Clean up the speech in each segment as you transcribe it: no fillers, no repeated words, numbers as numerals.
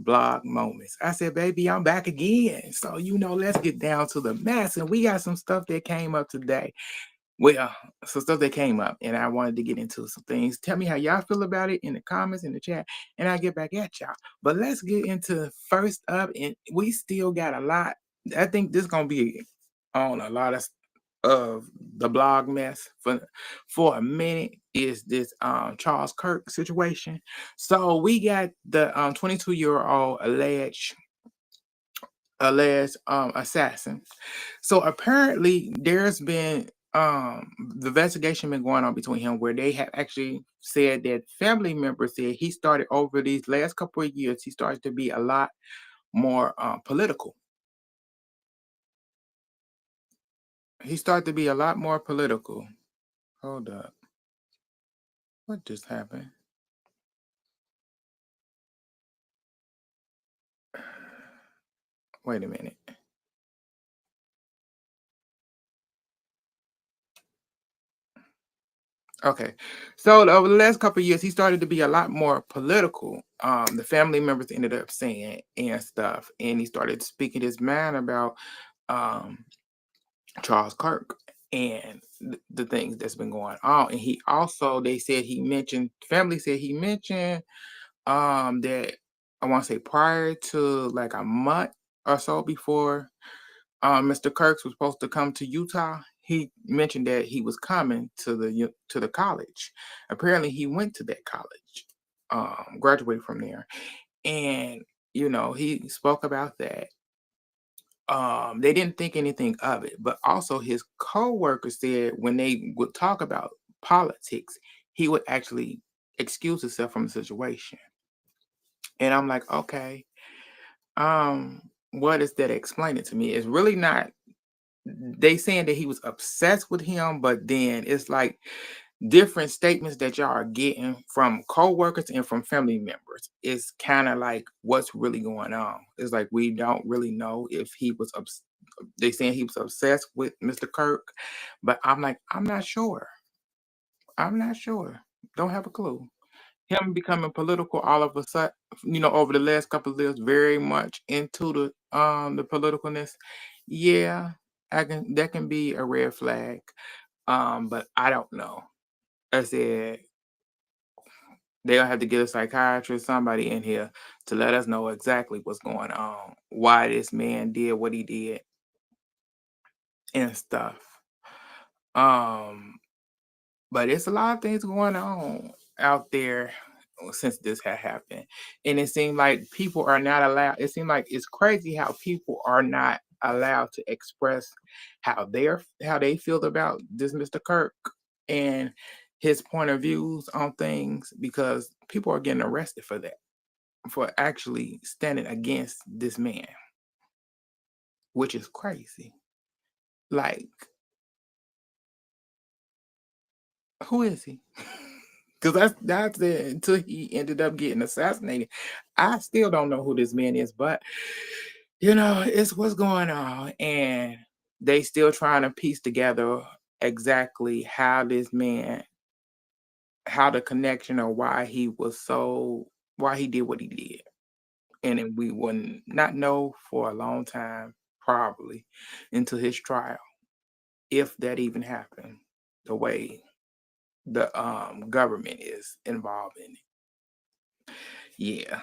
blog moments. I said, baby, I'm back again. So, let's get down to the mess. And we got some stuff that came up today. Well, some stuff that came up, and I wanted to get into some things. Tell me how y'all feel about it in the comments, in the chat, and I'll get back at y'all. But let's get into first up, and we still got a lot. I think this is gonna be on a lot of the blog mess for a minute is this Charles Kirk situation. So we got the 22-year-old alleged assassin. So apparently there's been the investigation been going on between him where they have actually said that family members said he started over these last couple of years, he started to be a lot more political. He started to be a lot more political. Hold up. What just happened? Wait a minute. Okay. So over the last couple of years, he started to be a lot more political. The family members ended up saying and stuff, and he started speaking his mind about um Charles Kirk and the things that's been going on. And he also, they said he mentioned, family said he mentioned that I want to say prior to like a month or so before Mr. Kirks was supposed to come to Utah, he mentioned that he was coming to the college. Apparently he went to that college, graduated from there. And he spoke about that. They didn't think anything of it, but also his co-workers said when they would talk about politics, he would actually excuse himself from the situation. And I'm like, okay, what is that explaining to me? It's really not, they saying that he was obsessed with him, but then it's like different statements that y'all are getting from co-workers and from family members. It's kind of like what's really going on. It's like we don't really know if he was they saying he was obsessed with Mr. Kirk, but I'm like, I'm not sure. I'm not sure. Don't have a clue. Him becoming political all of a sudden, over the last couple of years, very much into the politicalness. Yeah, that can be a red flag. But I don't know. I said they'll have to get a psychiatrist, somebody in here to let us know exactly what's going on, why this man did what he did and stuff. Um, but it's a lot of things going on out there since this had happened. And it seemed like people are not allowed, it seemed like it's crazy how people are not allowed to express how they feel about this Mr. Kirk and his point of views on things, because people are getting arrested for that, for actually standing against this man, which is crazy. Like, who is he? Because that's it until he ended up getting assassinated. I still don't know who this man is, but it's what's going on, and they still trying to piece together exactly how this man, how the connection, or why he did what he did. And then we would not know for a long time, probably until his trial, if that even happened, the way the government is involved in it. Yeah.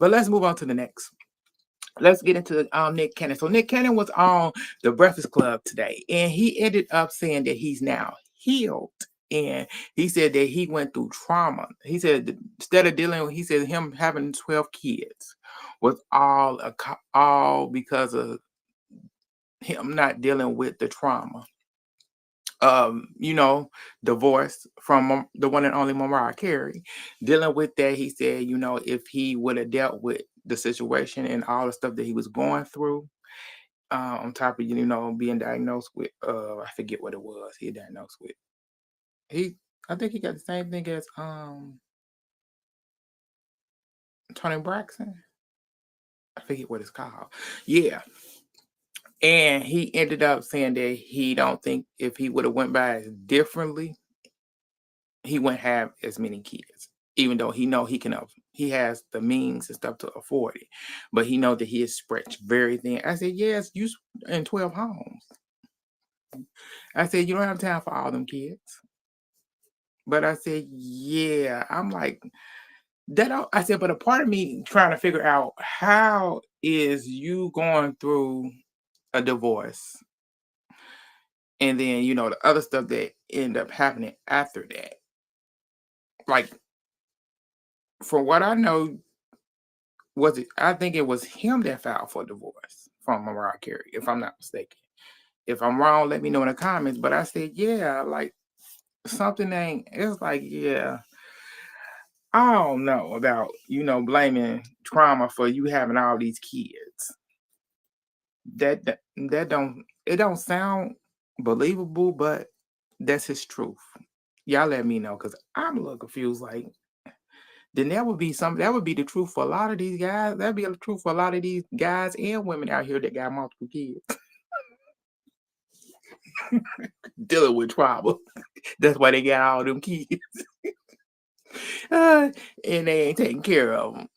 But let's move on to the next. Let's get into Nick Cannon. So Nick Cannon was on the Breakfast Club today, and he ended up saying that he's now healed. And he said that he went through trauma. He said that instead of dealing with, he said him having 12 kids was all because of him not dealing with the trauma. Divorce from the one and only Mariah Carey. Dealing with that, he said, if he would have dealt with the situation and all the stuff that he was going through, on top of being diagnosed with I forget what it was he diagnosed with. I think he got the same thing as Tony Braxton. I forget what it's called. Yeah. And he ended up saying that he don't think if he would have went by it differently, he wouldn't have as many kids. even though he has the means and stuff to afford it, but he know that he is stretched very thin. I said, yes, in 12 homes. I said, you don't have time for all them kids. But I said, yeah. I'm like, I said, but a part of me trying to figure out how is you going through a divorce and then the other stuff that end up happening after that. Like, from what I know, I think it was him that filed for divorce from Mariah Carey, if I'm not mistaken. If I'm wrong, let me know in the comments. But I said, yeah, like something ain't. It's like, yeah, I don't know about blaming trauma for you having all these kids. That don't sound believable, but that's his truth. Y'all let me know because I'm a little confused. Like, then that would be the truth for a lot of these guys. That'd be the truth for a lot of these guys and women out here that got multiple kids dealing with trauma. That's why they got all them kids. And they ain't taking care of them.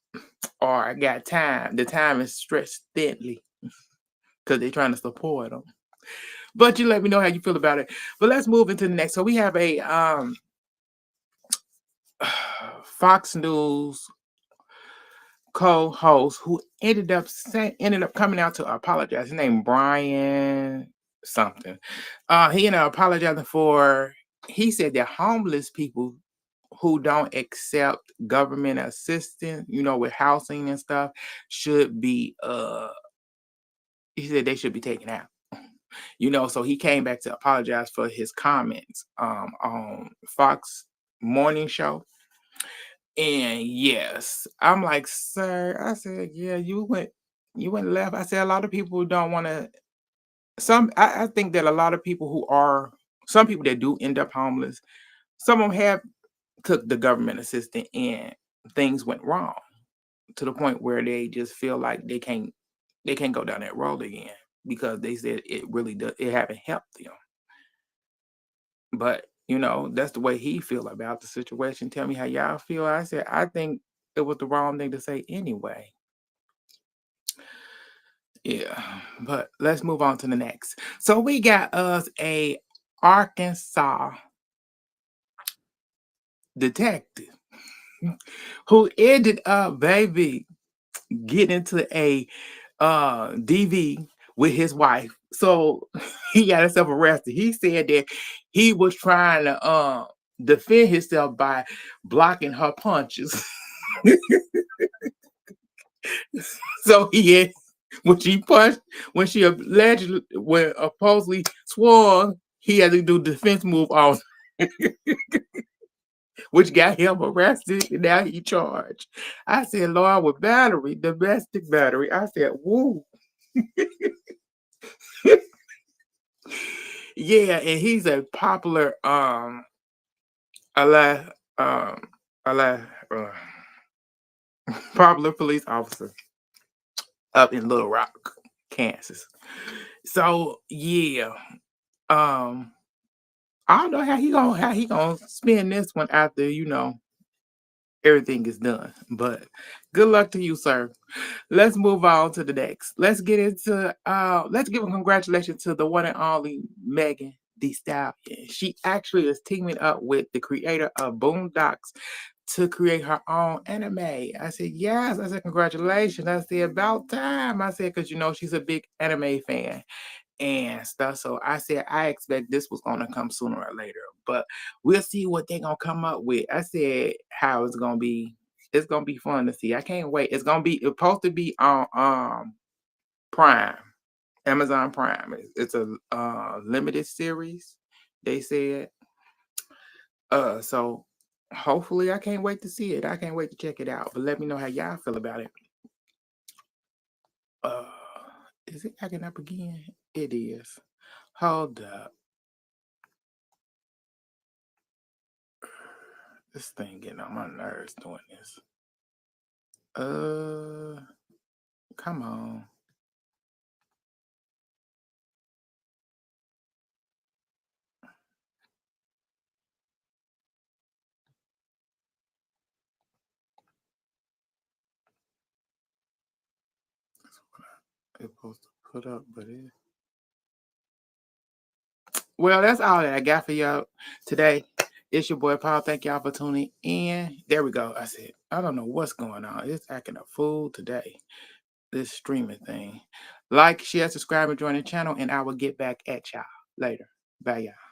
Or I got time. The time is stretched thinly because they're trying to support them. But you let me know how you feel about it. But let's move into the next. So we have a Fox News co-host who ended up coming out to apologize. His name Brian something. He ended up apologizing for. He said that homeless people who don't accept government assistance, with housing and stuff, should be. He said they should be taken out. So he came back to apologize for his comments on Fox morning show. And yes, I'm like, sir, I said, yeah, you went left. I said a lot of people don't want to I think that a lot of people some people that do end up homeless, some of them have took the government assistance and things went wrong to the point where they just feel like they can't go down that road again because they said it haven't helped them. But, that's the way he feel about the situation. Tell me how y'all feel. I said, I think it was the wrong thing to say anyway. Yeah, but let's move on to the next. So we got us a Arkansas detective who ended up, baby, getting into a DV with his wife. So he got himself arrested. He said that he was trying to defend himself by blocking her punches. So he had, when she when supposedly swore, he had to do defense move on, which got him arrested, and now he charged. I said, Lord, with battery, domestic battery. I said, woo. Yeah, and he's a popular ala um ala popular police officer up in Little Rock, Kansas. So yeah, um I don't know how he gonna spend this one after everything is done. But good luck to you, sir. Let's move on to the next. Let's give a congratulations to the one and only Megan Thee Stallion. She actually is teaming up with the creator of Boondocks to create her own anime. I said, yes. I said, congratulations. I said, about time. I said, because she's a big anime fan and stuff. So I said I expect this was gonna come sooner or later, but we'll see what they're gonna come up with. I said how it's gonna be. It's gonna be fun to see. I can't wait. It's supposed to be on Prime, Amazon Prime. It's a limited series. They said. So hopefully I can't wait to see it. I can't wait to check it out. But let me know how y'all feel about it. Uh, is it acting up again? It is. Hold up. This thing getting on my nerves doing this. Uh, come on. It's supposed to put up, but it. Well, that's all that I got for y'all today. It's your boy Paul. Thank y'all for tuning in. There we go. I said, I don't know what's going on. It's acting a fool today. This streaming thing. Like, share, subscribe, and join the channel, and I will get back at y'all later. Bye, y'all.